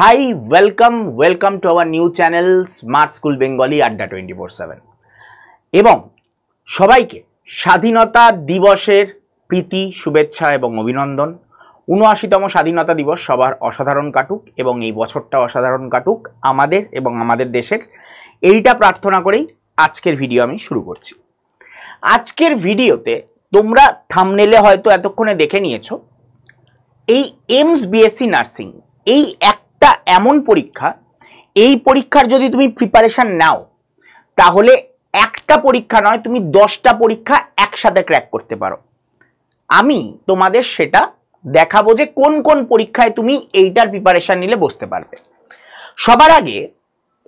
Hi welcome to our new channel smart school Bengali আড্ডা 24/7 এবং সবাইকে স্বাধীনতা দিবসের প্রীতি শুভেচ্ছা এবং অভিনন্দন। ৭৯তম স্বাধীনতা দিবস সবার অসাধারণ কাটুক এবং এই বছরটা অসাধারণ কাটুক আমাদের এবং আমাদের দেশের, এইটা প্রার্থনা করেই আজকের ভিডিও আমি শুরু করছি। আজকের ভিডিওতে তোমরা থাম্বনেলে হয়তো এতক্ষণে দেখে নিয়েছো, এই এইমস বিএসসি নার্সিং এই একটা এমন পরীক্ষা, এই পরীক্ষার যদি তুমি প্রিপারেশন নাও তাহলে একটা পরীক্ষা নয়, তুমি 10টা পরীক্ষা একসাথে ক্র্যাক করতে পারো। আমি তোমাদের সেটা দেখাবো যে কোন কোন পরীক্ষায় তুমি এইটার প্রিপারেশন নিলে বসতে পারবে। সবার আগে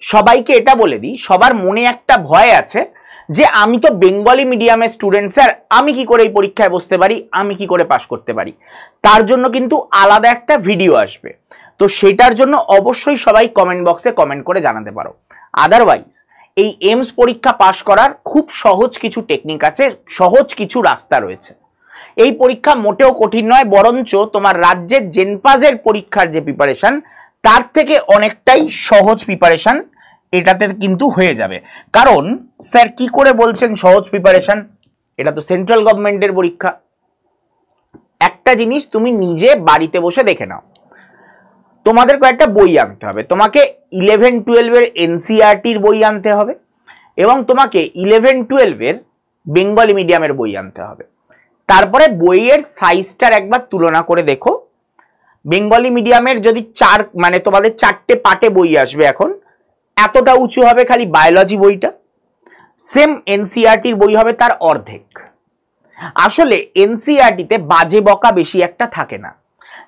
সবাইকে এটা বলে দিই, সবার মনে একটা ভয় আছে যে আমি তো বেঙ্গলি মিডিয়ামের স্টুডেন্ট স্যার, আমি কি করে এই পরীক্ষায় বসতে পারি, আমি কি করে পাশ করতে পারি। তার জন্য কিন্তু আলাদা একটা ভিডিও আসবে, তো সেটার জন্য অবশ্যই সবাই কমেন্ট বক্সে কমেন্ট করে জানাতে পারো। আদারওয়াইজ এই এইমস পরীক্ষা পাশ করার খুব সহজ কিছু টেকনিক আছে, সহজ কিছু রাস্তা রয়েছে। এই পরীক্ষা মোটেও কঠিন নয়, বরঞ্চ তোমার রাজ্যের জেনপাসের পরীক্ষার যে প্রিপারেশন তার থেকে অনেকটাই সহজ প্রিপারেশন এটাতে কিন্তু হয়ে যাবে। কারণ স্যার কি করে বলছেন সহজ প্রিপারেশন, এটা তো সেন্ট্রাল গভর্নমেন্টের পরীক্ষা। একটা জিনিস তুমি নিজে বাড়িতে বসে দেখে নাও, তোমাদের কয়েকটা বই আনতে হবে। তোমাকে 11-12 এনসিইআরটির বই আনতে হবে এবং তোমাকে 11-12 বেঙ্গলি মিডিয়ামের বই আনতে হবে। তারপরে বইয়ের সাইজটার একবার তুলনা করে দেখো। বেঙ্গলি মিডিয়ামের যদি তোমাদের 4টে পার্টে বই আসবে, এখন এতটা উঁচু হবে খালি বায়োলজি বইটা, সেম এনসিইআরটির বই হবে তার অর্ধেক। আসলে এনসিইআরটিতে বাজে বকা বেশি একটা থাকে না,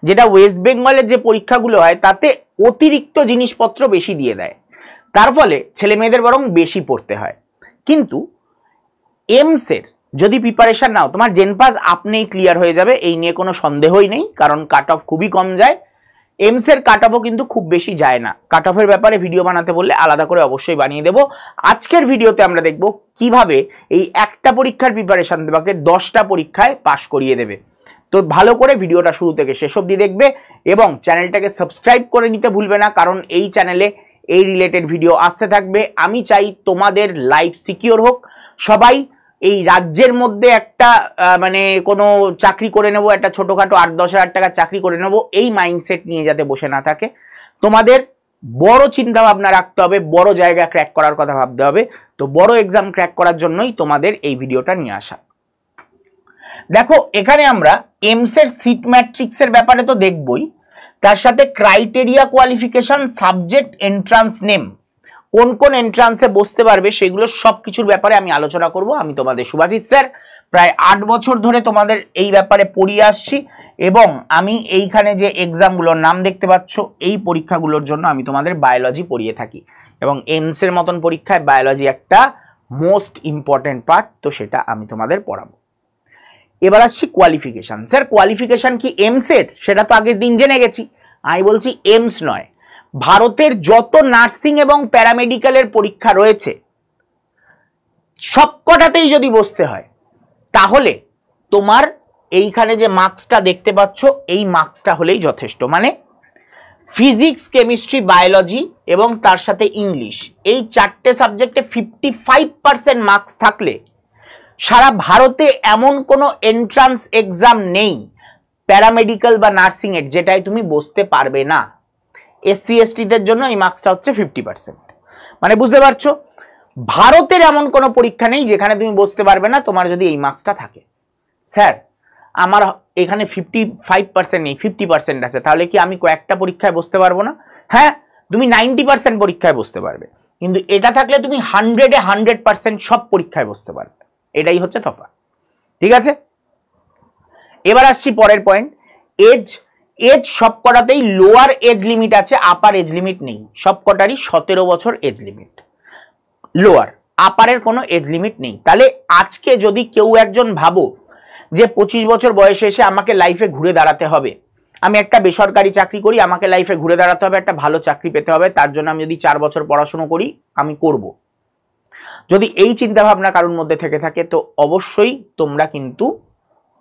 যেটা ওয়েস্ট বেঙ্গলের যে পরীক্ষাগুলো হয় তাতে অতিরিক্ত জিনিসপত্র বেশি দিয়ে দেয়, তার ফলে ছেলে মেয়েদের বরং বেশি পড়তে হয়। কিন্তু এইমসের যদি প্রিপারেশন নাও, তোমার জেনপাস আপনিই ক্লিয়ার হয়ে যাবে, এই নিয়ে কোনো সন্দেহই নেই, কারণ কাট অফ খুবই কম যায়। এইমসের কাট অফও কিন্তু খুব বেশি যায় না। কাট অফের ব্যাপারে ভিডিও বানাতে বললে আলাদা করে অবশ্যই বানিয়ে দেবো। আজকের ভিডিওতে আমরা দেখব কিভাবে এই একটা পরীক্ষার প্রিপারেশন তোমাকে 10টা পরীক্ষায় পাশ করিয়ে দেবে। তো ভালো করে ভিডিওটা শুরু থেকে শেষ অবধি দেখবে এবং চ্যানেলটাকে সাবস্ক্রাইব করে নিতে ভুলবে না, কারণ এই চ্যানেলে এই রিলেটেড ভিডিও আসতে থাকবে। আমি চাই তোমাদের লাইফ সিকিওর হোক, সবাই এই রাজ্যের মধ্যে একটা কোনো চাকরি করে নেব, একটা ছোটখাটো 8-10 হাজার টাকার চাকরি করে নেব, এই মাইন্ডসেট নিয়ে যাতে বসে না থাকে। তোমাদের বড় চিন্তা ভাবনা রাখতে হবে, বড় জায়গা ক্র্যাক করার কথা ভাবতে হবে। তো বড় এক্সাম ক্র্যাক করার জন্যই তোমাদের এই ভিডিওটা নিয়ে আসা। দেখো, এখানে আমরা এইমসের সিট ম্যাট্রিক্সের ব্যাপারে তো দেখবই, তার সাথে criteria, qualification, subject, entrance name, কোন কোন এন্ট্রান্সে বসতে পারবে সেগুলো সব কিছুর ব্যাপারে আমি আলোচনা করব। আমি তোমাদের শুভাশিস স্যার, প্রায় 8 বছর ধরে তোমাদের এই ব্যাপারে পড়িয়ে আসছি এবং আমি এইখানে যে এক্সামগুলোর নাম দেখতে পাচ্ছ এই পরীক্ষাগুলোর জন্য আমি তোমাদের বায়োলজি পড়িয়ে থাকি এবং এইমসের মতন পরীক্ষায় বায়োলজি একটা মোস্ট ইম্পর্টেন্ট পার্ট, তো সেটা আমি তোমাদের পড়াবো। এবার আসছি কোয়ালিফিকেশন। স্যার কোয়ালিফিকেশন কি এইমসের, সেটা তো আগের দিন জেনে গেছি। আমি বলছি এইমস নয়, ভারতের যত নার্সিং এবং প্যারামেডিক্যালের পরীক্ষা রয়েছে সবকটাতেই যদি বসতে হয় তাহলে তোমার এইখানে যে মার্কসটা দেখতে পাচ্ছ এই মার্কসটা হলেই যথেষ্ট। মানে ফিজিক্স, কেমিস্ট্রি, বায়োলজি এবং তার সাথে ইংলিশ, এই 4টে সাবজেক্টে 55% মার্কস থাকলে সারা ভারতে এমন কোনো এন্ট্রান্স এক্সাম নেই প্যারামেডিক্যাল বা নার্সিং এর যেটাই তুমি বসতে পারবে না। এসসি এসটিদের জন্য এই মার্কসটা হচ্ছে 50%। মানে বুঝতে পারছো, ভারতের এমন কোনো পরীক্ষা নেই যেখানে তুমি বসতে পারবে না তোমার যদি এই মার্কসটা থাকে। স্যার আমার এখানে 55% নেই, 50% আছে, তাহলে কি আমি কয়েকটা পরীক্ষায় বসতে পারবো না? হ্যাঁ, তুমি 90% পরীক্ষায় বসতে পারবে, কিন্তু এটা থাকলে তুমি 100-এ 100% সব পরীক্ষায় বসতে পারবে। এটাই হচ্ছে তফাৎ, ঠিক আছে? এবার আসছি পরের পয়েন্ট, এজ। এজ সবকটাতেই লোয়ার এজ লিমিট আছে, আপার এজ লিমিট নেই। সবকটারই 17 বছর এজ লিমিট, লোয়ার, আপারের কোনো এজ লিমিট নেই। তাহলে আজকে যদি কেউ একজন ভাবো যে 25 বছর বয়সে এসে আমাকে লাইফে ঘুরে দাঁড়াতে হবে, আমি একটা বেসরকারি চাকরি করি, আমাকে লাইফে ঘুরে দাঁড়াতে হবে, একটা ভালো চাকরি পেতে হবে, তার জন্য আমি যদি 4 বছর পড়াশোনা করি আমি করব, যদি এই চিন্তা ভাবনা কারোর মধ্যে থেকে থাকে তো অবশ্যই তোমরা কিন্তু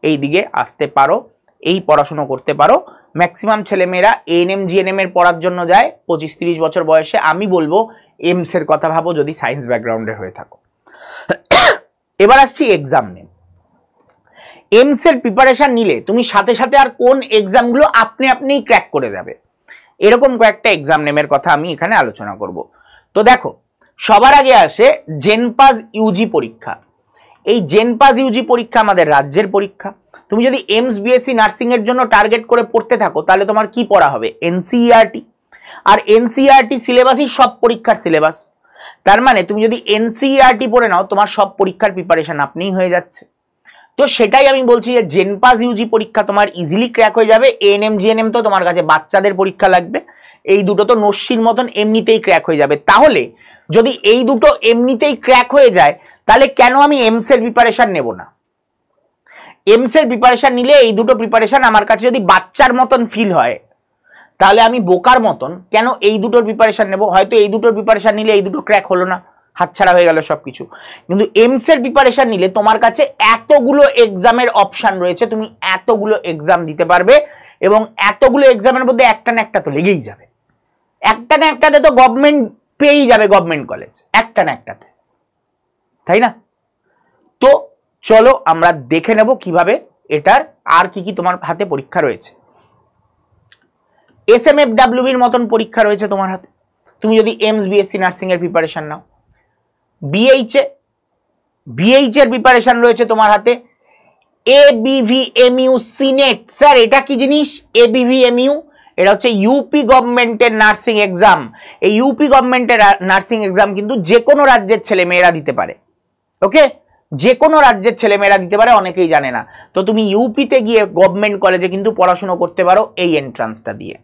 এই দিকে আসতে পারো, এই পড়াশোনা করতে পারো। ম্যাক্সিমাম ছেলেমেয়েরা এএনএম জিএনএম এর পড়ার জন্য যায় 25-30 বছর বয়সে। আমি বলবো এমস এর কথা ভাবো যদি সায়েন্স ব্যাকগ্রাউন্ডের হয়ে থাকো। এবার আসছি এক্সাম নিয়ে। এমস এর প্রিপারেশন নিলে তুমি সাথে সাথে আর কোন এক্সামগুলো আপনিই ক্র্যাক করে যাবে, এরকম কয়েকটা এক্সাম নেমের কথা আমি এখানে আলোচনা করব। তো দেখো, সবার আগে আসে জেনপাস ইউজি পরীক্ষা। এই জেনপাস ইউজি পরীক্ষা আমাদের রাজ্যের পরীক্ষা। তুমি যদি এমস বিএসসি নার্সিং এর জন্য টার্গেট করে পড়তে থাকো তাহলে তোমার কি পড়া হবে? এনসিইআরটি। আর এনসিইআরটি সিলেবাসই সব পরীক্ষার সিলেবাস। তার মানে তুমি যদি এনসিইআরটি পড়ে নাও তোমার সব পরীক্ষার প্রিপারেশন আপনিই হয়ে যাচ্ছে। তো সেটাই আমি বলছি যে জেনপাস ইউজি পরীক্ষা তোমার ইজিলি ক্র্যাক হয়ে যাবে। এএনএম জিএনএম তো তোমার কাছে বাচ্চাদের পরীক্ষা লাগবে, এই দুটো তো নস্যির মতন এমনিতেই ক্র্যাক হয়ে যাবে। তাহলে যদি এই দুটো এমনিতেই ক্র্যাক হয়ে যায় তাহলে কেন আমি এমস এর প্রিপারেশন নেব না? এমস এর প্রিপারেশন নিলে এই দুটো প্রিপারেশন আমার কাছে যদি বাচ্চার মতন ফিল হয় তাহলে আমি বোকার মতন কেন এই দুটোর প্রিপারেশন নেব? হয়তো এই দুটোর প্রিপারেশন নিলে এই দুটো ক্র্যাক হলো না, হাতছাড়া হয়ে গেল সবকিছু। কিন্তু এমস এর প্রিপারেশন নিলে তোমার কাছে এতগুলো এক্সামের অপশন রয়েছে, তুমি এতগুলো এক্সাম দিতে পারবে এবং এতগুলো এক্সামের মধ্যে একটা না একটা তো লেগেই যাবে। একটা না একটাতে তো গভর্নমেন্ট পেয়েই যাবে, গভর্নমেন্ট কলেজ একটা না একটাতে, তাই না? তো চলো আমরা দেখে নেব কিভাবে এটার আর কি কি তোমার হাতে পরীক্ষা রয়েছে। এসএমএফডব্লিউবির মতন পরীক্ষা রয়েছে তোমার হাতে তুমি যদি এমস বিএসসি নার্সিং এর প্রিপারেশন নাও। বিএইচ এর প্রিপারেশন রয়েছে তোমার হাতে। এবিভিএমইউ সিনেট, স্যার এটা কি জিনিস? এবিভিএমইউ এটা হচ্ছে ইউপি গভর্নমেন্টের নার্সিং এক্সাম। এই ইউপি গভর্নমেন্টের নার্সিং এক্সাম কিন্তু যে কোনো রাজ্যের ছেলে মেয়েরা দিতে পারে। ওকে, যে কোনো রাজ্যের ছেলে মেয়েরা দিতে পারে, অনেকেই জানে না। তো তুমি ইউপিতে গিয়ে গভর্নমেন্ট কলেজে কিন্তু পড়াশোনা করতে পারো এই এন্ট্রান্সটা দিয়ে।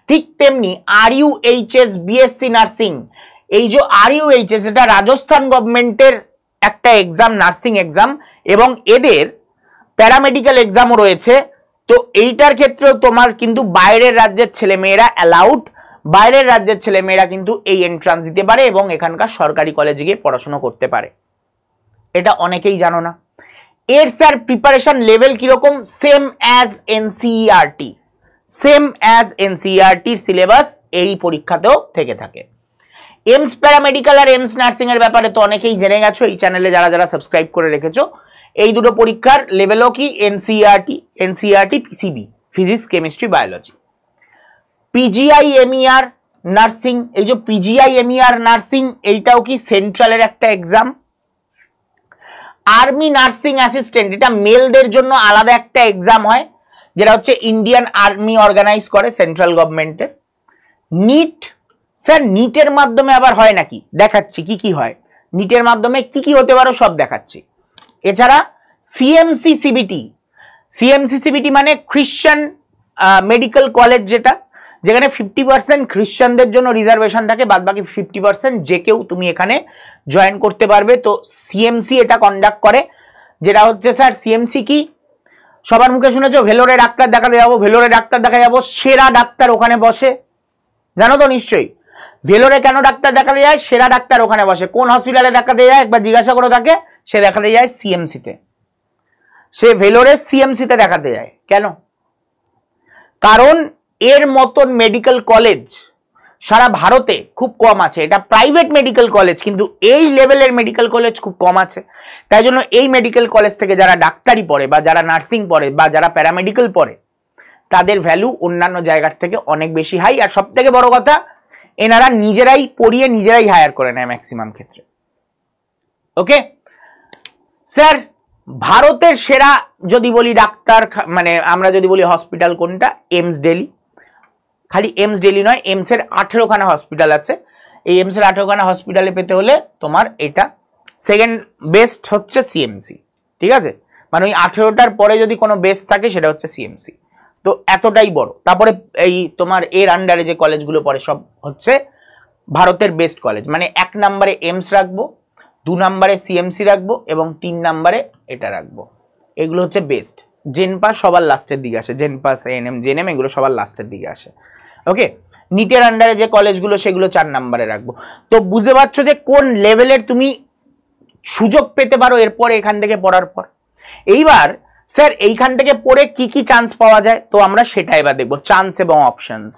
ঠিক তেমনি আরইউএইচএস বিএসসি নার্সিং, এই যে আরইউএইচএস এটা রাজস্থান গভর্নমেন্টের একটা এক্সাম, নার্সিং এক্সাম, এবং এদের প্যারামেডিক্যাল এক্সামও রয়েছে। তো এইটার ক্ষেত্রেও তোমার কিন্তু বাইরের রাজ্যের ছেলেমেয়েরা অ্যালাউড, বাইরের রাজ্যের ছেলেমেয়েরা কিন্তু এই এন্ট্রান্স দিতে পারে এবং এখানকার সরকারি কলেজে গিয়ে পড়াশোনা করতে পারে। এটা অনেকেই জানো না। এর স্যার প্রিপারেশন লেভেল কিরকম? Same as NCERT, same as এনসিইআরটির সিলেবাস এই পরীক্ষাতেও থেকে থাকে। এমস প্যারামেডিক্যাল আর এমস নার্সিং এর ব্যাপারে তো অনেকেই জেনে গেছো, এই চ্যানেলে যারা যারা সাবস্ক্রাইব করে রেখেছো। এই দুটো পরীক্ষার লেভেলও কি? NCERT PCB, physics chemistry biology. PGIMER nursing, এই যে পিজিআইএমইআর নার্সিং এইটাও কি সেন্ট্রালের একটা এক্সাম। আর্মি নার্সিং অ্যাসিস্ট্যান্ট, এটা মেলদের জন্য আলাদা একটা এক্সাম হয় যেটা হচ্ছে ইন্ডিয়ান আর্মি অর্গানাইজ করে সেন্ট্রাল গভর্নমেন্টের। নিট, স্যার নিটের মাধ্যমে আবার হয় নাকি? দেখাচ্ছি কি কি হয়, নিটের মাধ্যমে কি কি হতে পারো সব দেখাচ্ছি। এছাড়া সিএমসি সিবিটি, সিএমসি সিবিটি মানে খ্রিশ্চান মেডিকেল কলেজ, যেখানে 50% খ্রিশ্চানদের জন্য রিজার্ভেশন থাকে, বাদ বাকি 50% যে কেউ তুমি এখানে জয়েন করতে পারবে। তো সিএমসি এটা কন্ডাক্ট করে, যেটা হচ্ছে স্যার সিএমসি কি সবার মুখে শুনেছো? ভেলোরে ডাক্তার দেখাতে যাবো, ভেলোরে ডাক্তার দেখা যাবো, সেরা ডাক্তার ওখানে বসে, জানো তো নিশ্চয়ই। ভেলোরে কেন ডাক্তার দেখাতে যায়? সেরা ডাক্তার ওখানে বসে। কোন হসপিটালে দেখাতে যায় একবার জিজ্ঞাসা করে তাকে, সে দেখাতে যায় সিএমসিতে, সে ভেলোরে সিএমসিতে দেখাতে যায়। কেন? কারণ এর মতন মেডিকেল কলেজ সারা ভারতে খুব কম আছে। এটা প্রাইভেট মেডিকেল কলেজ, কিন্তু এই লেভেলের মেডিকেল কলেজ খুব কম আছে। তাই জন্য এই মেডিকেল কলেজ থেকে যারা ডাক্তারি পড়ে বা যারা নার্সিং পড়ে বা যারা প্যারামেডিক্যাল পড়ে তাদের ভ্যালু অন্যান্য জায়গার থেকে অনেক বেশি হাই। আর সব থেকে বড় কথা, এনারা নিজেরাই পড়িয়ে নিজেরাই হায়ার করে নেয় ম্যাক্সিমাম ক্ষেত্রে। ওকে স্যার, ভারতের সেরা যদি বলি ডাক্তার, মানে আমরা যদি বলি হসপিটাল কোনটা? এমস দিল্লি। খালি এমস দিল্লি নয়, এমস এর 18খানা হসপিটাল আছে। এই এমস এর 18খানা হসপিটালে পেতে হলে তোমার এটা সেকেন্ড বেস্ট হচ্ছে সিএমসি, ঠিক আছে? মানে ওই 18টার পরে যদি কোনো বেস্ট থাকে সেটা হচ্ছে সিএমসি। তো এতটাই বড়। তারপরে এই তোমার এর আন্ডারে যে কলেজগুলো পড়ে সব হচ্ছে ভারতের বেস্ট কলেজ। মানে 1 নম্বরে এমস রাখবো, 2 নম্বরে সিএমসি রাখবো এবং 3 নম্বরে এটা রাখবো। এগুলো হচ্ছে বেস্ট। জেনপাস সবার লাস্টের দিকে আসে, জেনপাস এএনএম জেএনএম এগুলো সবার লাস্টের দিকে আসে। ওকে, নিটের আন্ডারে যে কলেজগুলো সেগুলো 4 নম্বরে রাখবো। তো বুঝতে পারছো যে কোন লেভেলের তুমি সুযোগ পেতে পারো এরপরে এখান থেকে পড়ার পর। এইবার স্যার এইখান থেকে পড়ে কি কি চান্স পাওয়া যায়, তো আমরা সেটা এবার দেখবো, চান্স এবং অপশনস।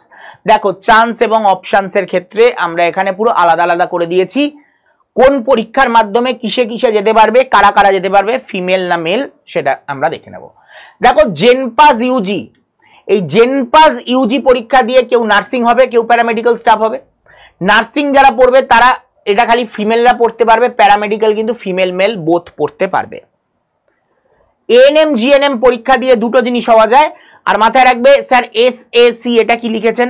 দেখো চান্স এবং অপশনসের ক্ষেত্রে আমরা এখানে পুরো আলাদা আলাদা করে দিয়েছি, কোন পরীক্ষার মাধ্যমে কিসে কিসে যেতে পারবে, কারা কারা যেতে পারবে, ফিমেল না মেল, সেটা আমরা দেখে নেব। দেখো জেনপাস ইউজি, এই জেনপাস ইউজি পরীক্ষা দিয়ে কেউ নার্সিং হবে, কেউ প্যারামেডিক্যাল স্টাফ হবে। নার্সিং যারা পড়বে তারা এটা খালি ফিমেলরা পড়তে পারবে, প্যারামেডিক্যাল কিন্তু ফিমেল মেল বোথ পড়তে পারবে। এএনএম জিএনএম পরীক্ষা দিয়ে দুটো জিনিস হওয়া যায়। আর মাথায় রাখবে স্যার এসএসসি এটা কি লিখেছেন,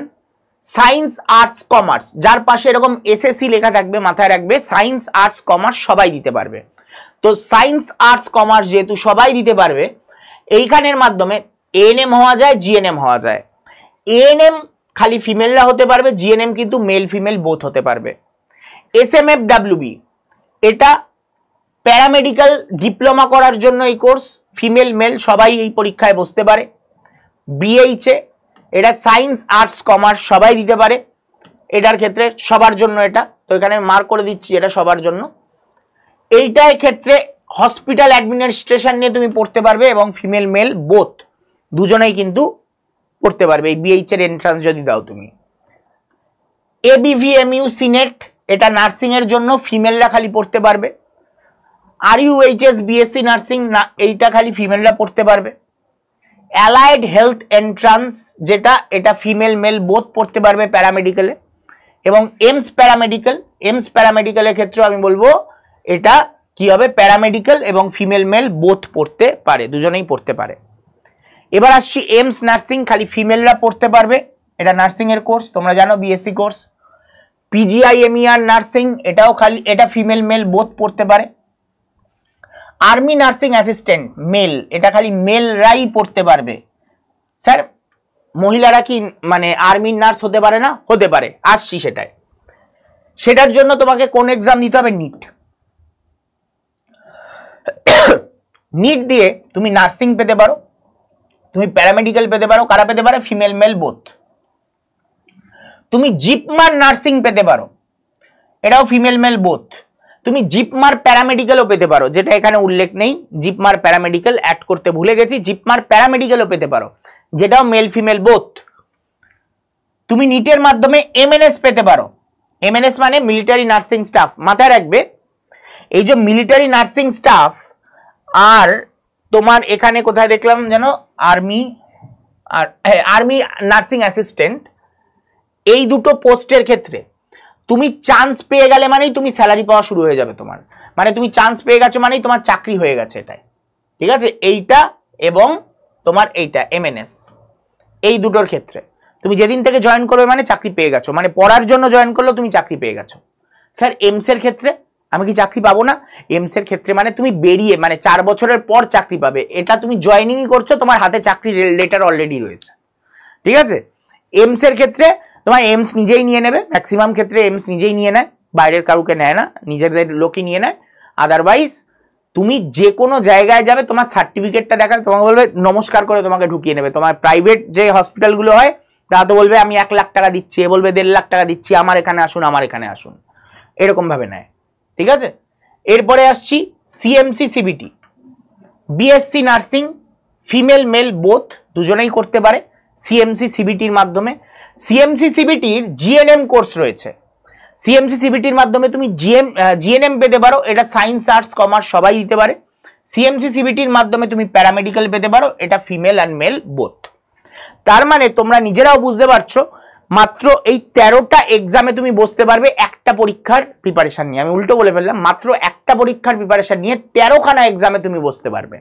সায়েন্স আর্টস কমার্স, যার পাশে এরকম এসএসসি লেখা থাকবে মাথায় রাখবে সায়েন্স আর্টস কমার্স সবাই দিতে পারবে। তো সায়েন্স আর্টস কমার্স যেহেতু সবাই দিতে পারবে, এইখানের মাধ্যমে এএনএম হওয়া যায়, জিএনএম হওয়া যায়। এএনএম খালি ফিমেলরা হতে পারবে, জিএনএম কিন্তু মেল ফিমেল বোথ হতে পারবে। এসএমএফডব্লিউবি এটা প্যারামেডিক্যাল ডিপ্লোমা করার জন্য এই কোর্স, ফিমেল মেল সবাই এই পরীক্ষায় বসতে পারে। বিএইচএ এটা সায়েন্স আর্টস কমার্স সবাই দিতে পারে, এটার ক্ষেত্রে সবার জন্য এটা, তো এখানে মার্ক করে দিচ্ছি এটা সবার জন্য। এইটার ক্ষেত্রে হসপিটাল অ্যাডমিনিস্ট্রেশন নিয়ে তুমি পড়তে পারবে এবং ফিমেল মেল বোথ দুজনেই কিন্তু পড়তে পারবে এই বিএইচ এর এন্ট্রান্স যদি দাও তুমি। এবিভিএমইউ সিনেট এটা নার্সিং এর জন্য, ফিমেলরা খালি পড়তে পারবে। আরইউএইচএস বিএসসি নার্সিং না, এইটা খালি ফিমেলরা পড়তে পারবে। অ্যালাইড হেলথ এন্ট্রান্স যেটা, এটা ফিমেল মেল বোথ পড়তে পারবে প্যারামেডিক্যালে। এবং এমস প্যারামেডিক্যালের ক্ষেত্রে আমি বলবো এটা কি হবে, প্যারামেডিক্যাল এবং ফিমেল মেল বোথ পড়তে পারে, দুজনেই পড়তে পারে। এবার আসছি এমস নার্সিং, খালি ফিমেলরা পড়তে পারবে, এটা নার্সিং এর কোর্স তোমরা জানো, বিএসসি কোর্স। পিজিআইএমইআর নার্সিং এটাও খালি, এটা ফিমেল মেল বোথ পড়তে পারে। আর্মি নার্সিং অ্যাসিস্ট্যান্ট মেল, এটা খালি মেলরাই পড়তে পারবে। স্যার মহিলারা কি মানে আর্মির নার্স হতে পারে না? হতে পারে, আসছি সেটাই। সেটার জন্য তোমাকে কোন এক্সাম দিতে হবে, নিট। নিট দিয়ে তুমি নার্সিং পেতে পারো, তুমি প্যারামেডিক্যাল পেতে পারো, কারা পেতে পারে, ফিমেল মেল বোথ। তুমি জিপমার নার্সিং পেতে পারো, এটাও ফিমেল মেল বোথ। তুমি জিপমার প্যারামেডিক্যালও পেতে পারো, যেটা এখানে উল্লেখ নেই, জিপমার প্যারামেডিক্যাল অ্যাড করতে ভুলে গেছি, জিপমার প্যারামেডিক্যালও পেতে পারো, যেটাও মেল ফিমেল বোথ। তুমি নিটের মাধ্যমে এমএনএস পেতে পারো, এমএনএস মানে মিলিটারি নার্সিং স্টাফ। মাথায় রাখবে এই যে মিলিটারি নার্সিং স্টাফ আর তোমার এখানে কোথায় দেখলাম যেন আর্মি আর আর্মি নার্সিং অ্যাসিস্ট্যান্ট, এই দুটো পোস্টের ক্ষেত্রে তুমি চান্স পেয়ে গেলে মানেই তুমি স্যালারি পাওয়া শুরু হয়ে যাবে তোমার, মানে তুমি চান্স পেয়ে গেছো মানেই তোমার চাকরি হয়ে গেছে এটাই, ঠিক আছে। এইটা এবং তোমার এইটা এমএনএস, এই দুটোর ক্ষেত্রে তুমি যেদিন থেকে জয়েন করবে মানে চাকরি পেয়ে গেছো, মানে পড়ার জন্য জয়েন করলো তুমি চাকরি পেয়ে গেছো। স্যার এমস এর ক্ষেত্রে আমি কি চাকরি পাবো না? এমস এর ক্ষেত্রে মানে তুমি বেরিয়ে মানে 4 বছরের পর চাকরি পাবে, এটা তুমি জয়েনিংই করছো, তোমার হাতে চাকরি লেটার অলরেডি রয়েছে, ঠিক আছে। এমস এর ক্ষেত্রে তোমার এমস নিজেই নিয়ে নেবে, ম্যাক্সিমাম ক্ষেত্রে এমস নিজেই নিয়ে নেয়, বাইরের কাউকে নেয় না, নিজেদের লোকই নিয়ে নেয়। আদারওয়াইজ তুমি যে কোনো জায়গায় যাবে তোমার সার্টিফিকেটটা দেখাবে, তোমাকে বলবে নমস্কার করে তোমাকে ঢুকিয়ে নেবে। তোমার প্রাইভেট যে হসপিটালগুলো হয় তারা তো বলবে আমি 1 লাখ টাকা দিচ্ছি, এ বলবে 1.5 লাখ টাকা দিচ্ছি, আমার এখানে আসুন, আমার এখানে আসুন, এরকম ভাবে নেয়, ঠিক আছে। এরপরে আসছি CMC CBT, BSc nursing female male both দুজনেই করতে পারে সিএমসি সিবিটির মাধ্যমে। সিএমসি সিবিটির জিএনএম কোর্স রয়েছে, সিএমসি সিবিটির মাধ্যমে তুমি জিএনএম পেতে পারো, এটা সায়েন্স আর্টস কমার্স সবাই দিতে পারে। সিএমসি সিবিটির মাধ্যমে তুমি প্যারামেডিক্যাল পেতে পারো, এটা ফিমেল অ্যান্ড মেল বোথ। তার মানে তোমরা নিজেরাও বুঝতে পারছো মাত্র এই 13টা এক্সামে তুমি বসতে পারবে একটা পরীক্ষার প্রিপারেশন নিয়ে। আমি উল্টো বলে ফেললাম, মাত্র একটা পরীক্ষার প্রিপারেশন নিয়ে 13খানা এক্সামে তুমি বসতে পারবে।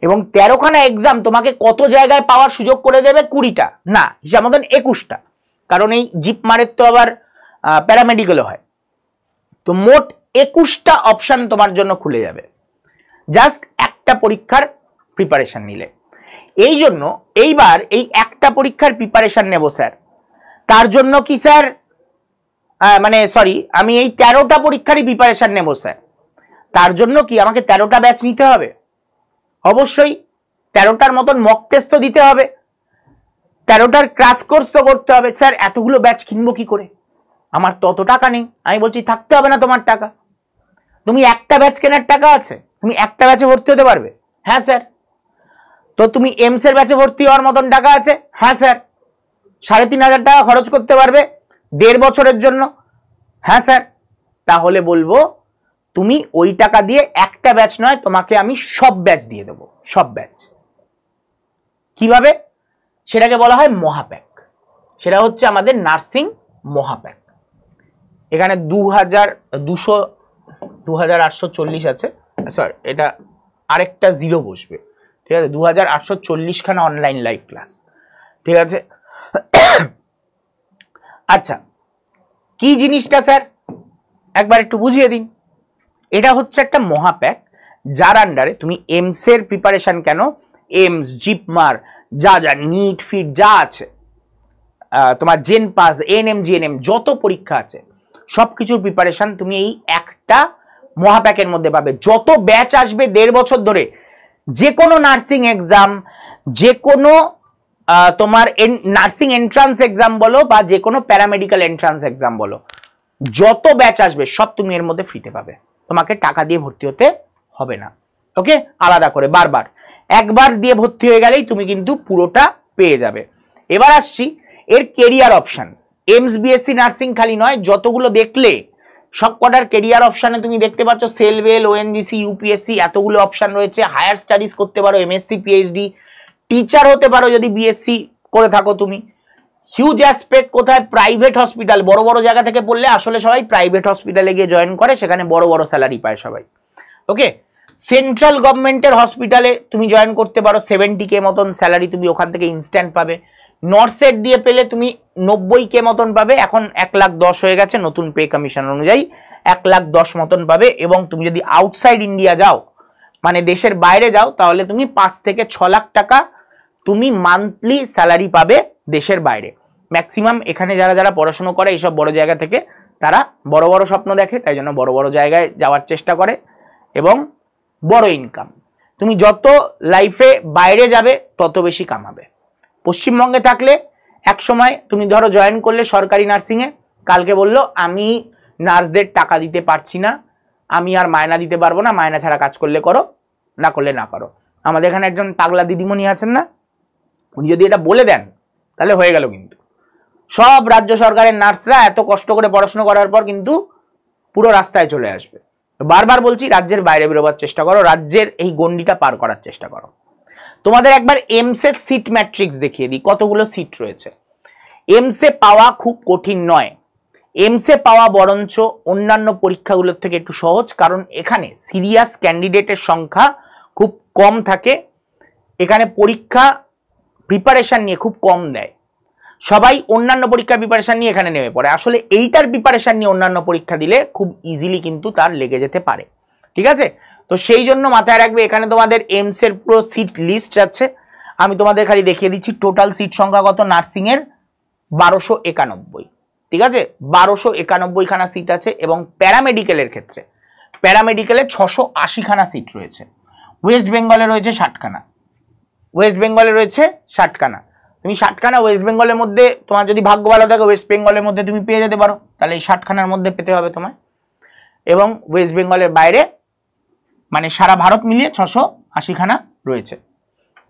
এবং 13খানা এক্সাম তোমাকে কত জায়গায় পাওয়ার সুযোগ করে দেবে? 20টা না, হিসাব মতন 21টা, কারণ এই জিপমারের তো আবার প্যারামেডিক্যালও হয়। তো মোট 21টা অপশন তোমার জন্য খুলে যাবে জাস্ট একটা পরীক্ষার প্রিপারেশন নিলে। এই জন্য এইবার এই একটা পরীক্ষার প্রিপারেশন নেব স্যার, তার জন্য কি স্যার মানে সরি আমি এই 13টা পরীক্ষারই প্রিপারেশন নেব স্যার, তার জন্য কি আমাকে 13টা ব্যাচ নিতে হবে? অবশ্যই 13টার মতন মক টেস্ট তো দিতে হবে, 13টার ক্রাশ কোর্স তো করতে হবে। স্যার এতগুলো ব্যাচ কিনবো কি করে? আমার তত টাকা নেই। আমি বলছি থাকতে হবে না তোমার টাকা, তুমি একটা ব্যাচ কেনার টাকা আছে, তুমি একটা ব্যাচে ভর্তি হতে পারবে। হ্যাঁ স্যার, তো তুমি এমস এর ব্যাচে ভর্তি হওয়ার মতন টাকা আছে? হ্যাঁ স্যার। 3,500 টাকা খরচ করতে পারবে 1.5 বছরের জন্য? হ্যাঁ স্যার। তাহলে বলবো তুমি ওই টাকা দিয়ে একটা ব্যাচ নয়, তোমাকে আমি সব ব্যাচ দিয়ে দেবো, সব ব্যাচ। কিভাবে? সেটাকে বলা হয় মহাপ্যাক। সেটা হচ্ছে আমাদের নার্সিং মহাপ্যাক। এখানে 2,840 আছে, সরি এটা আরেকটা জিরো বসবে, ঠিক আছে? 2,840 খানা অনলাইন লাইভ ক্লাস, ঠিক আছে? আচ্ছা, কি জিনিসটা স্যার একবার একটু বুঝিয়ে দিন। এটা হচ্ছে একটা মহাপ্যাক, যার আন্ডারে তুমি এমস এর প্রিপারেশন, কেন এমস, জিপমার, যা যা নিট ফিট যা আছে, তোমার জেন পাস, এনএম, জিএনএম যত পরীক্ষা আছে সবকিছুর প্রিপারেশন তুমি এই একটা মহাপ্যাকের মধ্যে পাবে। যত ব্যাচ আসবে 1.5 বছর ধরে, যে কোনো নার্সিং এক্সাম, যে কোনো তোমার নার্সিং এন্ট্রান্স এক্সাম বলো বা যে কোনো প্যারামেডিক্যাল এন্ট্রান্স এক্সাম বলো, যত ব্যাচ আসবে সব তুমি এর মধ্যে ফ্রিতে পাবে। তোমাকে টাকা দিয়ে ভর্তি হতে হবে না, ওকে? আলাদা করে বারবার, একবার দিয়ে ভর্তি হয়ে গেলেই তুমি কিন্তু পুরোটা পেয়ে যাবে। এবার আসছি এর career option. AIIMS BSc nursing খালি নয়, যতগুলো দেখলে সব কটার কেরিয়ার অপশানে তুমি দেখতে পাচ্ছ সেলবেল, ওএনজিসি, ইউপিএসসি, এতগুলো অপশান রয়েছে। হায়ার স্টাডিজ করতে পারো, এমএসসি, পিএইচডি, টিচার হতে পারো যদি বিএসসি করে থাকো তুমি। হিউজ অ্যাসপেক্ট কোথায়? প্রাইভেট হসপিটাল, বড় বড় জায়গা থেকে পড়লে আসলে সবাই প্রাইভেট হসপিটালে গিয়ে জয়েন করে, সেখানে বড় বড় স্যালারি পায় সবাই, ওকে? সেন্ট্রাল গভর্নমেন্টের হসপিটালে তুমি জয়েন করতে পারো, 70K মতন স্যালারি তুমি ওখান থেকে ইনস্ট্যান্ট পাবে। নর্সেট দিয়ে পেলে তুমি 90K মতন পাবে, এখন 1,10,000 হয়ে গেছে নতুন পে কমিশন অনুযায়ী, 1,10,000 মতন পাবে। এবং তুমি যদি আউটসাইড ইন্ডিয়া যাও, মানে দেশের বাইরে যাও, তাহলে তুমি 5 থেকে 6 লাখ টাকা তুমি মান্থলি স্যালারি পাবে দেশের বাইরে। ম্যাক্সিমাম এখানে যারা যারা পড়াশোনা করে এইসব বড় জায়গা থেকে, তারা বড় বড় স্বপ্ন দেখে, তাই জন্য বড় বড় জায়গায় যাওয়ার চেষ্টা করে এবং বড় ইনকাম। তুমি যত লাইফে বাইরে যাবে তত বেশি কামাবে। পশ্চিমবঙ্গে থাকলে এক সময় তুমি ধরো জয়েন করলে সরকারি নার্সিংয়ে, কালকে বললো আমি নার্সদের টাকা দিতে পারছি না, আমি আর মায়না দিতে পারবো না, মায়না ছাড়া কাজ করলে করো, না করলে না করো। আমাদের এখানে একজন পাগলা দিদিমণি আছেন না, উনি যদি এটা বলে দেন তাহলে হয়ে গেল। কিন্তু সব রাজ্য সরকারের নার্সরা এত কষ্ট করে পড়াশোনা করার পর কিন্তু পুরো রাস্তায় চলে আসবে। বারবার বলছি, রাজ্যের বাইরে বেরোবার চেষ্টা করো, রাজ্যের এই গন্ডিটা পার করার চেষ্টা করো। তোমাদের একবার এমসের সিট ম্যাট্রিক্স দেখিয়ে দিই, কতগুলো সিট রয়েছে। এমসে পাওয়া খুব কঠিন নয়, এমসে পাওয়া বরঞ্চ অন্যান্য পরীক্ষাগুলোর থেকে একটু সহজ, কারণ এখানে সিরিয়াস ক্যান্ডিডেটের সংখ্যা খুব কম থাকে। এখানে পরীক্ষা প্রিপারেশন নিয়ে খুব কম দেয়, সবাই অন্যান্য পরীক্ষার প্রিপারেশন নিয়ে এখানে নেমে পড়ে। আসলে এইটার প্রিপারেশন নিয়ে অন্যান্য পরীক্ষা দিলে খুব ইজিলি কিন্তু তার লেগে যেতে পারে, ঠিক আছে? তো সেই জন্য মাথায় রাখবে, এখানে তোমাদের এমস এর পুরো সিট লিস্ট আছে। আমি তোমাদের খালি দেখিয়ে দিচ্ছি টোটাল সিট সংখ্যা কত। নার্সিং এর 1291, ঠিক আছে? 1291 খানা সিট আছে। এবং প্যারামেডিক্যালের ক্ষেত্রে, প্যারামেডিক্যালে 680 খানা সিট রয়েছে। ওয়েস্ট বেঙ্গলে রয়েছে 60 খানা, ওয়েস্ট বেঙ্গলে রয়েছে 60 খানা। তুমি 60 খানা ওয়েস্ট বেঙ্গলের মধ্যে, তোমার যদি ভাগ্য ভালো থাকে ওয়েস্ট বেঙ্গলের মধ্যে তুমি পেয়ে যেতে পারো, তাহলে এই 60 খানার মধ্যে পেতে হবে তোমায়। এবং ওয়েস্ট বেঙ্গলের বাইরে মানে সারা ভারত মিলিয়ে 680 খানা রয়েছে।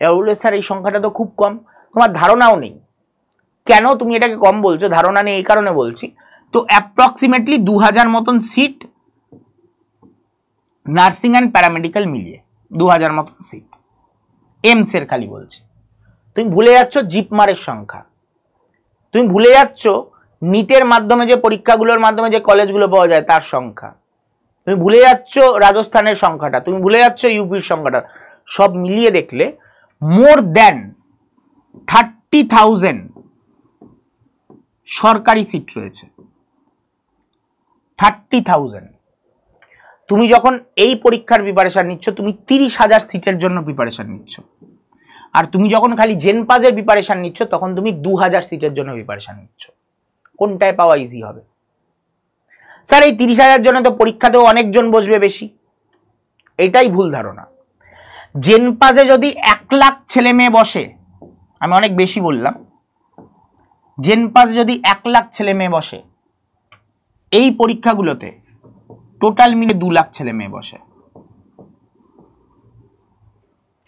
এবার বললে স্যার এই সংখ্যাটা তো খুব কম, তোমার ধারণাও নেই। কেন তুমি এটাকে কম বলছো? ধারণা নেই এই কারণে বলছি, তো অ্যাপ্রক্সিমেটলি 2000 মতন সিট নার্সিং অ্যান্ড প্যারামেডিক্যাল মিলিয়ে 2000 মতন সিট এমস এর খালি বলছি। তুমি ভুলে যাচ্ছ জিপমারের সংখ্যা, তুমি ভুলে যাচ্ছ নিটের মাধ্যমে যে পরীক্ষাগুলোর মাধ্যমে যে কলেজগুলো পাওয়া যায় তার সংখ্যা, তুমি ভুলে যাচ্ছ রাজস্থানের সংখ্যাটা, তুমি ভুলে যাচ্ছ ইউপির সংখ্যাটা। সব মিলিয়ে দেখলে মোর দ্যান 30,000 সরকারি সিট রয়েছে। 30,000। তুমি যখন এই পরীক্ষার প্রিপারেশন নিচ্ছ, তুমি 30,000 সিটের জন্য প্রিপারেশন নিচ্ছ। আর তুমি যখন খালি জেনপাসের প্রিপারেশন নিচ্ছ, তখন তুমি 2000 সিটের জন্য প্রিপারেশন নিচ্ছ। কোনটায় পাওয়া ইজি হবে? স্যার এই 30,000 জন্য তো পরীক্ষাতেও অনেকজন বসবে বেশি, এটাই ভুল ধারণা। জেনপাসে যদি 1 লাখ ছেলে মেয়ে বসে, আমি অনেক বেশি বললাম, জেনপাসে যদি 1 লাখ ছেলে মেয়ে বসে, এই পরীক্ষাগুলোতে টোটাল মিলে 2 লাখ ছেলে মেয়ে বসে।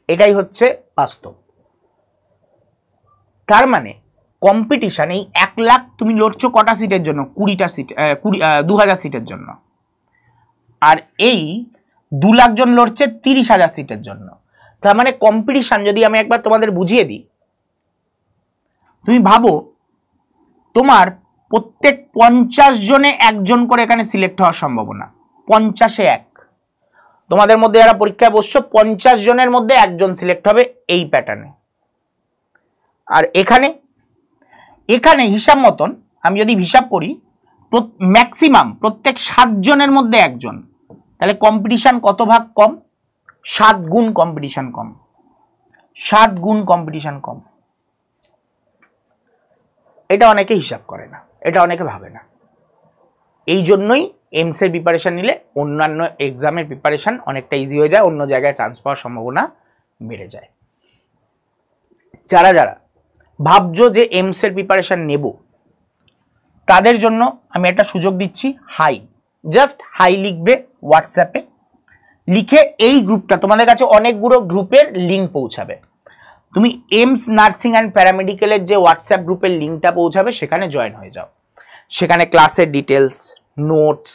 এটাই হচ্ছে বাস্তব। তার মানে কম্পিটিশন, এই 1 লাখ তুমি লড়ছো কটা সিটের জন্য? 20টা সিট, 2000 সিটের জন্য। আর এই 2 লাখ জন লড়ছে 30,000 সিটের জন্য। তার মানে কম্পিটিশন যদি আমি একবার তোমাদের বুঝিয়ে দিই, তুমি ভাবো তোমার প্রত্যেক 50 জনে একজন করে এখানে সিলেক্ট হওয়ার সম্ভাবনা, 50-এ 1। তোমাদের মধ্যে যারা পরীক্ষায় বসছো 50 জনের মধ্যে একজন সিলেক্ট হবে এই প্যাটার্নে। আর এখানে হিসাব মতন আমি যদি হিসাব করি, ম্যাক্সিমাম প্রত্যেক 7 জনের মধ্যে একজন, তাহলে কম্পিটিশন কত ভাগ কম? 7 গুণ কম্পিটিশন কম, 7 গুণ কম্পিটিশন কম। এটা অনেকে হিসাব করে না, এটা অনেকে ভাবে না। এই জন্যই এমসের প্রিপারেশন নিলে অন্যান্য এক্সামের প্রিপারেশন অনেকটা ইজি হয়ে যায়, অন্য জায়গায় চান্স পাওয়ার সম্ভাবনা বেড়ে যায়। যারা যারা ভাবছো যে এমসের প্রিপারেশন নেব, তাদের জন্য আমি একটা সুযোগ দিচ্ছি। হাই, জাস্ট হাই লিখবে হোয়াটসঅ্যাপে, লিখে এই গ্রুপটা, তোমাদের কাছে অনেকগুলো গ্রুপের লিঙ্ক পৌঁছাবে, তুমি এমস নার্সিং অ্যান্ড প্যারামেডিক্যালের যে হোয়াটসঅ্যাপ গ্রুপের লিঙ্কটা পৌঁছাবে সেখানে জয়েন হয়ে যাও। সেখানে ক্লাসের ডিটেলস, নোটস,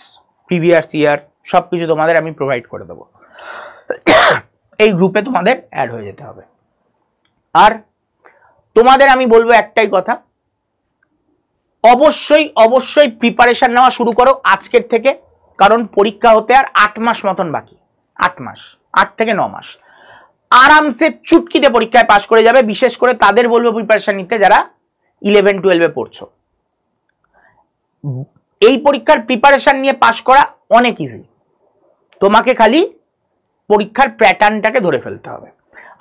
প্রিভিয়াস ইয়ার সব কিছু তোমাদের আমি প্রোভাইড করে দেবো। এই গ্রুপে তোমাদের অ্যাড হয়ে যেতে হবে। আর তোমাদের আমি বলবো একটাই কথা, অবশ্যই অবশ্যই প্রিপারেশন নেওয়া শুরু করো আজকের থেকে, কারণ পরীক্ষা হতে আর 8 মাস মতন বাকি। 8 মাস, 8 থেকে 9 মাস আরামসে চুটকিতে পরীক্ষায় পাশ করে যাবে। বিশেষ করে তাদের বলবো প্রিপারেশন নিতে যারা 11-12-এ পড়ছো। এই পরীক্ষার প্রিপারেশন নিয়ে পাশ করা অনেক ইজি, তোমাকে খালি পরীক্ষার প্যাটার্নটাকে ধরে ফেলতে হবে।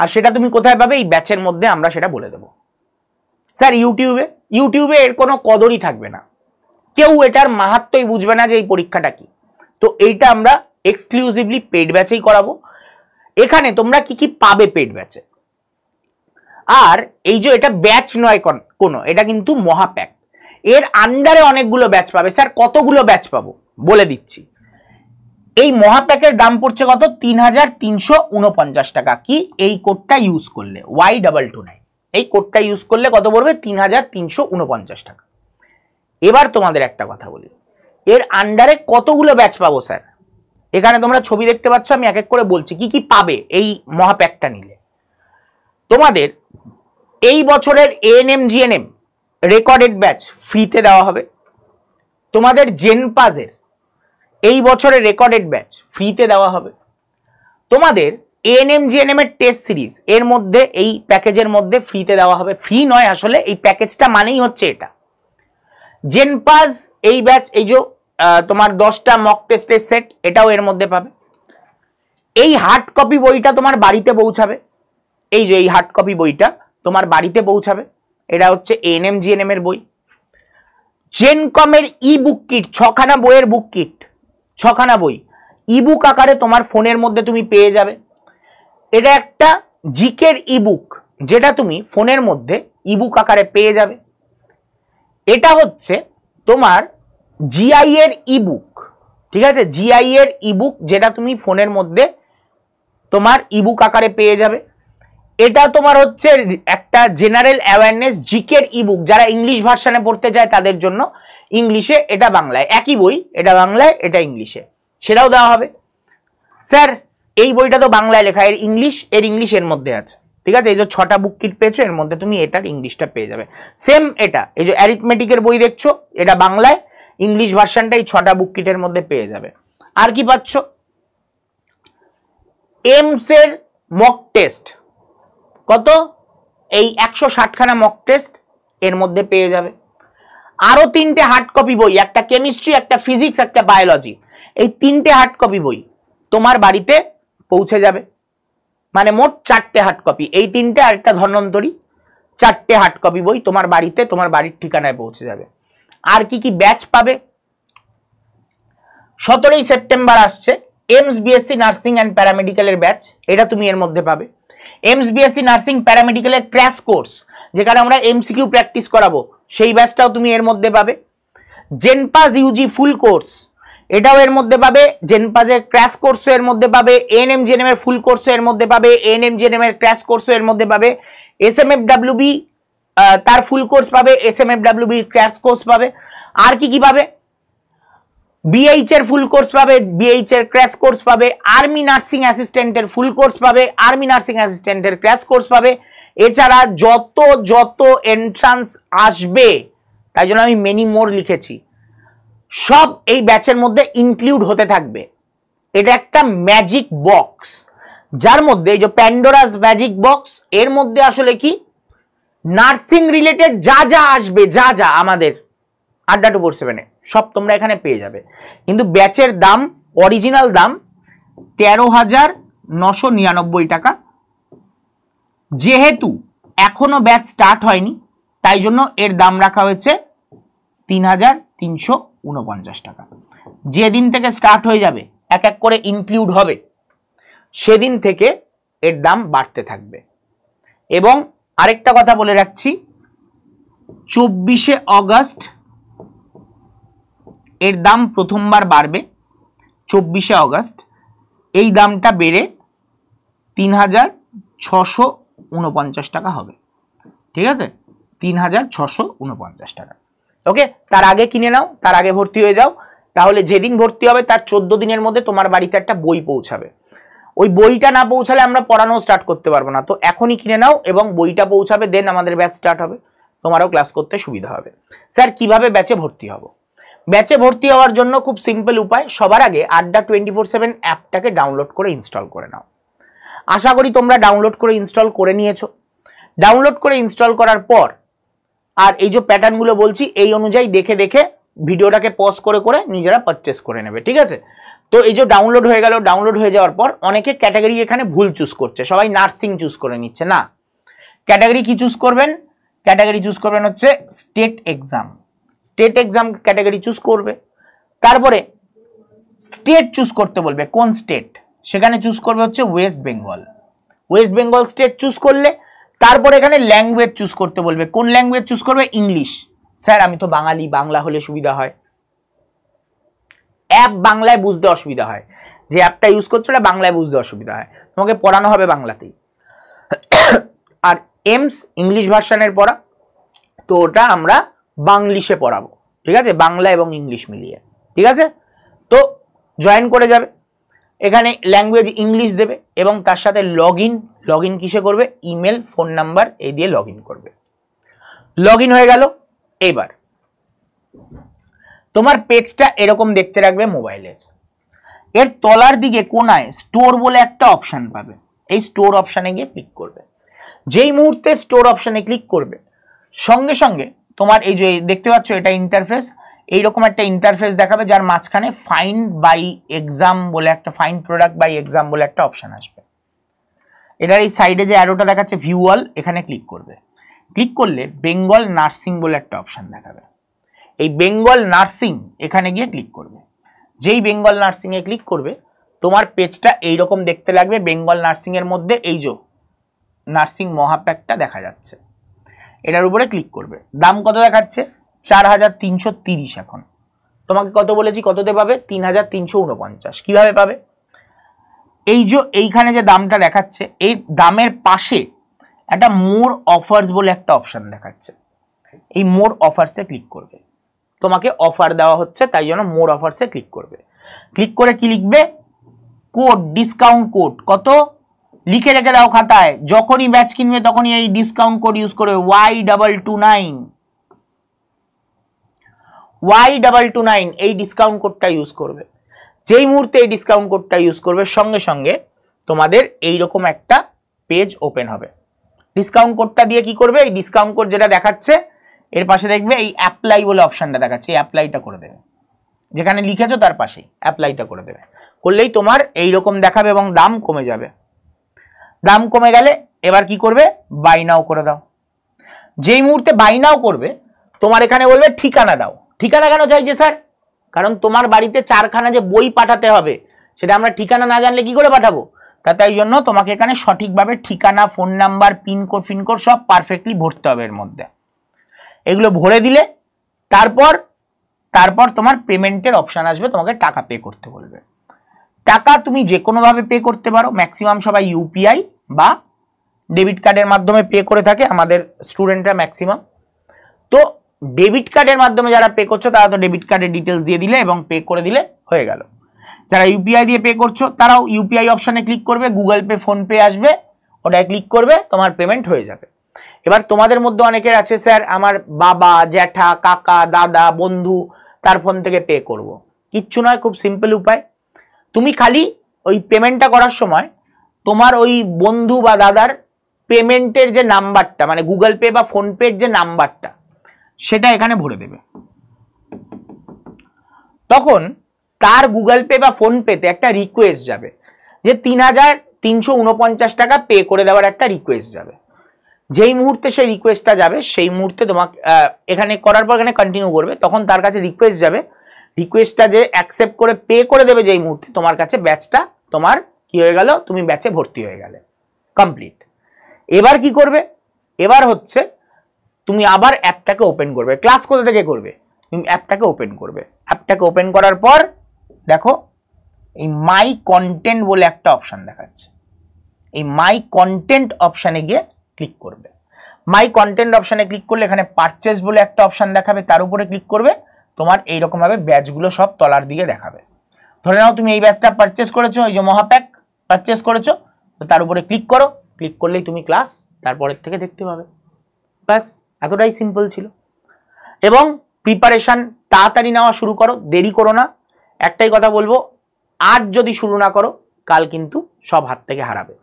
আর সেটা তুমি কোথায় পাবে? এই ব্যাচের মধ্যে আমরা সেটা বলে দেবো। স্যার ইউটিউবে এর কোনো কদরই থাকবে না, কেউ এটার মাহাত্ম্যই বুঝবে না যে এই পরীক্ষাটা কি। তো এইটা আমরা এক্সক্লুসিভলি পেড ব্যাচেই করাবো। এখানে তোমরা কি কি পাবে পেড ব্যাচে? আর এই যে এটা ব্যাচ নয় কোনো, এটা কিন্তু মহাপ্যাক। এর আন্ডারে অনেকগুলো ব্যাচ পাবে। স্যার কতগুলো ব্যাচ পাবো বলে দিচ্ছি। এই মহাপ্যাকের দাম পড়ছে কত? 3,349 টাকা। কি এই কোডটা ইউজ করলে, Y229, এই কোডটা ইউজ করলে কত পড়বে? 3,349 টাকা। এবার তোমাদের একটা কথা বলি, এর আন্ডারে কতগুলো ব্যাচ পাবো স্যার? এখানে তোমরা ছবি দেখতে পাচ্ছ, আমি এক এক করে বলছি কি কি পাবে এই মহাপ্যাকটা নিলে। তোমাদের এই বছরের এএনএম জিএনএম রেকর্ডেড ব্যাচ ফ্রিতে দেওয়া হবে। তোমাদের জেনপাজের এই বছরের রেকর্ডেড ব্যাচ ফ্রিতে দেওয়া হবে। তোমাদের এএনএম জিএনএম এর টেস্ট সিরিজ এর মধ্যে এই প্যাকেজের মধ্যে ফ্রিতে দেওয়া হবে। ফ্রি নয় আসলে, এই প্যাকেজটা মানেই হচ্ছে এটা। জেনপাজ এই ব্যাচ, এই যে তোমার 10টা মক টেস্টের সেট, এটাও এর মধ্যে পাবে। এই হার্ড কপি বইটা তোমার বাড়িতে পৌঁছাবে। এই যে এই হার্ড কপি বইটা তোমার বাড়িতে পৌঁছাবে। এটা হচ্ছে এএনএম জিএনএম এর বই। জেনকমের ই বুক কিট, 6খানা বইয়ের বুক কিট, 6খানা বই ইবুক আকারে তোমার ফোনের মধ্যে তুমি পেয়ে যাবে। এটা একটা জিকের ইবুক, যেটা তুমি ফোনের মধ্যে ইবুক আকারে পেয়ে যাবে। এটা হচ্ছে তোমার জিআই এর ইবুক, ঠিক আছে? জিআই এর ইবুক, যেটা তুমি ফোনের মধ্যে তোমার ইবুক আকারে পেয়ে যাবে। এটা তোমার হচ্ছে একটা জেনারেল অ্যাওয়ারনেস জিকের ইবুক, যারা ইংলিশ ভার্সনে পড়তে চায় তাদের জন্য। ইংলিশে, এটা বাংলায়, একই বই, এটা বাংলায় এটা ইংলিশে, সেটাও দেওয়া হবে। স্যার এই বইটা তো বাংলায় লেখা, এর ইংলিশ এর মধ্যে আছে, ঠিক আছে? এই যে 6টা বুক কিট পেয়েছো, এর মধ্যে তুমি এটার ইংলিশটা পেয়ে যাবে। সেম এটা, এই যে অ্যারিথমেটিকের বই দেখছো, এটা বাংলায়, ইংলিশ ভার্সনটা এই 6টা বুক কিটের মধ্যে পেয়ে যাবে। আর কি পাচ্ছ? এমস এর মক টেস্ট কত? এই 160খানা মক টেস্ট এর মধ্যে পেয়ে যাবে। আরো 3টে হার্ড কপি বই, একটা কেমিস্ট্রি, একটা ফিজিক্স, একটা বায়োলজি, এই 3টে হার্ড কপি বই তোমার বাড়িতে পৌঁছে যাবে। মানে মোট 4টে হার্ড কপি, এই 3টে আর একটা ধন্বন্তরী, 4টে হার্ড কপি বই তোমার বাড়িতে, তোমার বাড়ির ঠিকানায় পৌঁছে যাবে। আর কি কি ব্যাচ পাবে? 17ই সেপ্টেম্বর আসছে এমস বিএসসি নার্সিং অ্যান্ড প্যারামেডিক্যালের ব্যাচ, এটা তুমি এর মধ্যে পাবে। এমস বিএসসি নার্সিং প্যারামেডিক্যালের ক্র্যাশ কোর্স, যেখানে আমরা এমসিকিউ প্র্যাকটিস করাবো, সেই ব্যাচটাও তুমি এর মধ্যে পাবে। জেনপাস ইউজি ফুল কোর্স, এটাও এর মধ্যে পাবে, জেনপাজের ক্র্যাশ কোর্সও এর মধ্যে পাবে, এএনএম জিএনএম এর ফুল কোর্সও এর মধ্যে পাবে, এএনএম জিএনএম এর ক্র্যাশ কোর্সও এর মধ্যে পাবে, এসএমএফডব্লিউবি তার ফুল কোর্স পাবে, এসএমএফডব্লিউবি ক্র্যাশ কোর্স পাবে। আর কি কি পাবে? বিএইচ এর ফুল কোর্স পাবে, বিএইচ এর ক্র্যাশ কোর্স পাবে, আর্মি নার্সিং অ্যাসিস্ট্যান্টের ফুল কোর্স পাবে, আর্মি নার্সিং অ্যাসিস্ট্যান্টের ক্র্যাশ কোর্স পাবে। এছাড়া যত যত এন্ট্রান্স আসবে, তাই জন্য আমি মেনি মোর লিখেছি, সব এই ব্যাচের মধ্যে ইনক্লুড হতে থাকবে। এটা একটা ম্যাজিক বক্স, যার মধ্যে এই যে প্যান্ডোরাস ম্যাজিক বক্স, এর মধ্যে আসলে কি নার্সিং রিলেটেড যা যা আসবে, যা যা আমাদের আড্ডা 247-এ সব তোমরা এখানে পেয়ে যাবে। কিন্তু ব্যাচের দাম, অরিজিনাল দাম 13,999 টাকা। যেহেতু এখনো ব্যাচ স্টার্ট হয়নি, তাই জন্য এর দাম রাখা হয়েছে 3,349 টাকা। যেদিন থেকে স্টার্ট হয়ে যাবে, এক এক করে ইনক্লুড হবে, সেদিন থেকে এর দাম বাড়তে থাকবে। এবং আরেকটা কথা বলে রাখছি, 24শে অগস্ট এর দাম প্রথমবার বাড়বে। 24শে অগস্ট এই দামটা বেড়ে 3,649 টাকা হবে। ঠিক আছে, 3,649 টাকা। ওকে, তার আগে কিনে নাও, তার আগে ভর্তি হয়ে যাও, তাহলে যেদিন ভর্তি হবে তার 14 দিনের মধ্যে তোমার বাড়িতে একটা বই পৌঁছাবে। ওই বইটা না পৌঁছালে আমরা পড়ানো স্টার্ট করতে পারবো না। তো এখনই কিনে নাও এবং বইটা পৌঁছাবে, দেন আমাদের ব্যাচ স্টার্ট হবে, তোমারও ক্লাস করতে সুবিধা হবে। স্যার কিভাবে ব্যাচে ভর্তি হব? ব্যাচে ভর্তি হওয়ার জন্য খুব সিম্পল উপায়, সবার আগে আড্ডা 24/7 অ্যাপটাকে ডাউনলোড করে ইনস্টল করে নাও। আশা করি তোমরা ডাউনলোড করে ইনস্টল করে নিয়েছো। ডাউনলোড করে ইনস্টল করার পর আর এই যে প্যাটার্নগুলো বলছি, এই অনুযায়ী দেখে দেখে ভিডিওটাকে পজ করে করে নিজেরা পারচেস করে নেবে। ঠিক আছে, তো এই যে ডাউনলোড হয়ে গেল, ডাউনলোড হয়ে যাওয়ার পর অনেকে ক্যাটাগরি এখানে ভুল চুজ করছে, সবাই নার্সিং চুজ করে নিচ্ছে। না, ক্যাটাগরি কি চুজ করবেন? ক্যাটাগরি চুজ করবেন হচ্ছে state exam. State exam category choose করবে, তারপরে স্টেট চুজ করতে বলবে, কোন স্টেট, সেখানে চুজ করবে হচ্ছে West Bengal. West Bengal state choose করলে তারপরে এখানে ল্যাঙ্গুয়েজ চুজ করতে বলবে, কোন ল্যাঙ্গুয়েজ চুজ করবে? ইংলিশ। স্যার আমি তো বাঙালি, বাংলা হলে সুবিধা হয়। অ্যাপ বাংলায় বুঝতে অসুবিধা হয়, যে অ্যাপটা ইউজ করছো ওটা বাংলায় বুঝতে অসুবিধা হয়, তোমাকে পড়ানো হবে বাংলাতেই। আর এমস ইংলিশ ভার্সনের পড়া, তো ওটা আমরা বাংলিশে পড়াবো। ঠিক আছে, বাংলা এবং ইংলিশ মিলিয়ে। ঠিক আছে, তো জয়েন করে যাবে, এখানে ল্যাঙ্গুয়েজ ইংলিশ দেবে এবং তার সাথে লগ ইন কিসে করবে? ইমেল, ফোন নাম্বার এই দিয়ে লগ ইন করবে। লগ ইন হয়ে গেল। এবার তোমার পেজটা এরকম দেখতে রাখবে মোবাইলের। এর তলার দিকে কোনায় স্টোর বলে একটা অপশন পাবে, এই স্টোর অপশানে গিয়ে ক্লিক করবে। যেই মুহূর্তে স্টোর অপশানে ক্লিক করবে, সঙ্গে সঙ্গে তোমার এই যে দেখতে পাচ্ছ এটা ইন্টারফেস, এইরকম একটা ইন্টারফেস দেখাবে, যার মাঝখানে ফাইন্ড বাই এক্সাম বলে একটা, ফাইন্ড প্রোডাক্ট বাই এক্সাম বলে একটা অপশান আসবে। এটার এই সাইডে যে অ্যারোটা দেখাচ্ছে ভিউ অল, এখানে ক্লিক করবে। ক্লিক করলে বেঙ্গল নার্সিং বলে একটা অপশান দেখাবে, এই বেঙ্গল নার্সিং এখানে গিয়ে ক্লিক করবে। যেই বেঙ্গল নার্সিংয়ে ক্লিক করবে, তোমার পেজটা এইরকম দেখতে লাগবে। বেঙ্গল নার্সিংয়ের মধ্যে এই যে নার্সিং মহাপ্যাকটা দেখা যাচ্ছে, এটার উপরে ক্লিক করবে। দাম কত দেখাচ্ছে? 4,330। এখন তোমাকে কত বলেছি, কততে পাবে? 3,349। কিভাবে পাবে? এই যে এইখানে যে দামটা দেখাচ্ছে, এই দামের পাশে একটা মোর অফার্স বলে একটা অপশন দেখাচ্ছে, এই মোর অফার্সে ক্লিক করবে। তোমাকে অফার দেওয়া হচ্ছে, তাই জন্য মোর অফার্সে ক্লিক করবে। ক্লিক করে কি লিখবে? Code, discount code. কত লিখে রেখে দাও খাতায়, যখনই ব্যাচ কিনবে তখনই এই ডিসকাউন্ট কোড ইউজ করবে, Y229। Y229 এই ডিসকাউন্ট কোডটা ইউজ করবে। যেই মুহূর্তে এই ডিসকাউন্ট কোডটা ইউজ করবে, সঙ্গে সঙ্গে তোমাদের এইরকম একটা পেজ ওপেন হবে। ডিসকাউন্ট কোডটা দিয়ে কি করবে? এই ডিসকাউন্ট কোড যেটা দেখাচ্ছে এর পাশে দেখবে এই অ্যাপ্লাই বলে অপশনটা দেখাচ্ছে, এই অ্যাপ্লাইটা করে দেবে। যেখানে লিখেছো তার পাশেই অ্যাপ্লাইটা করে দেবে। করলেই তোমার এইরকম দেখাবে এবং দাম কমে যাবে। দাম কমে গেলে এবার কি করবে? বাই নাও করে দাও। যেই মুহূর্তে বাই নাও করবে, তোমার এখানে বলবে ঠিকানা দাও। ঠিকানা কেন চাইছে স্যার? কারণ তোমার বাড়িতে 4খানা যে বই পাঠাতে হবে, সেটা আমরা ঠিকানা না জানলে কি করে পাঠাবো? তাই জন্য তোমাকে এখানে সঠিকভাবে ঠিকানা, ফোন নাম্বার, পিনকোড ফিনকোড সব পারফেক্টলি ভরতে হবে এর মধ্যে। এগুলো ভরে দিলে তারপর তারপর তোমার পেমেন্টের অপশান আসবে, তোমাকে টাকা পে করতে বলবে। টাকা তুমি যে কোনোভাবে পে করতে পারো, ম্যাক্সিমাম সবাই ইউপিআই বা ডেবিট কার্ডের মাধ্যমে পে করে থাকে, আমাদের স্টুডেন্টরা ম্যাক্সিমাম। তো ডেবিট কার্ডের মাধ্যমে যারা পে করছো তারা তো ডেবিট কার্ডের ডিটেলস দিয়ে দিলে এবং পে করে দিলে হয়ে গেল। যারা ইউপিআই দিয়ে পে করছো তারাও ইউপিআই অপশানে ক্লিক করবে, গুগল পে ফোনপে আসবে, ওটায় ক্লিক করবে, তোমার পেমেন্ট হয়ে যাবে। এবার তোমাদের মধ্যে অনেকের আছে, স্যার আমার বাবা, জ্যাঠা, কাকা, দাদা, বন্ধু তার ফোন থেকে পে করব। কিচ্ছু নয়, খুব সিম্পল উপায়। তুমি খালি ওই পেমেন্টটা করার সময় তোমার ওই বন্ধু বা দাদার পেমেন্টের যে নাম্বারটা, মানে গুগল পে বা ফোনপের যে নাম্বারটা, সেটা এখানে ভরে দেবে। তখন তার গুগল পে বা ফোনপেতে একটা রিকোয়েস্ট যাবে যে 3,349 টাকা পে করে দেওয়ার একটা রিকোয়েস্ট যাবে। যেই মুহূর্তে সেই রিকোয়েস্টটা যাবে সেই মুহূর্তে তোমাকে এখানে করার পর এখানে কন্টিনিউ করবে, তখন তার কাছে রিকোয়েস্ট যাবে। রিকোয়েস্টটা যে অ্যাকসেপ্ট করে পে করে দেবে যেই মুহূর্তে, তোমার কাছে ব্যাচটা তোমার কি হয়ে গেল, তুমি ব্যাচে ভর্তি হয়ে গেলে, কমপ্লিট। এবার কি করবে, এবার হচ্ছে তুমি আবার অ্যাপটাকে ওপেন করবে। ক্লাস কোথা থেকে করবে, তুমি অ্যাপটাকে ওপেন করবে। অ্যাপটাকে ওপেন করার পর দেখো এই মাই কন্টেন্ট বলে একটা অপশান দেখাচ্ছে, এই মাই কন্টেন্ট অপশানে গিয়ে ক্লিক করবে। মাই কন্টেন্ট অপশানে ক্লিক করলে এখানে পারচেস বলে একটা অপশান দেখাবে, তার উপরে ক্লিক করবে। তোমার এইরকমভাবে ব্যাচগুলো সব তলার দিকে দেখাবে। ধরে নাও তুমি এই ব্যাচটা পারচেস করেছো, এই যে মহাপ্যাক পারচেস করেছো, তো তার উপরে ক্লিক করো, ক্লিক করলেই তুমি ক্লাস তারপরের থেকে দেখতে পাবে। ব্যাস এতটাই সিম্পল ছিল। এবং প্রিপারেশন তাড়াতাড়ি নেওয়া শুরু করো, দেরি করো না। একটাই কথা বলবো, আজ যদি শুরু না করো কাল কিন্তু সব হাত থেকে হারাবে।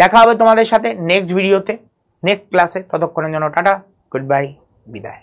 দেখা হবে তোমাদের সাথে নেক্সট ভিডিওতে, নেক্সট ক্লাসে। ততক্ষণের জন্য টাটা, গুড বাই, বিদায়।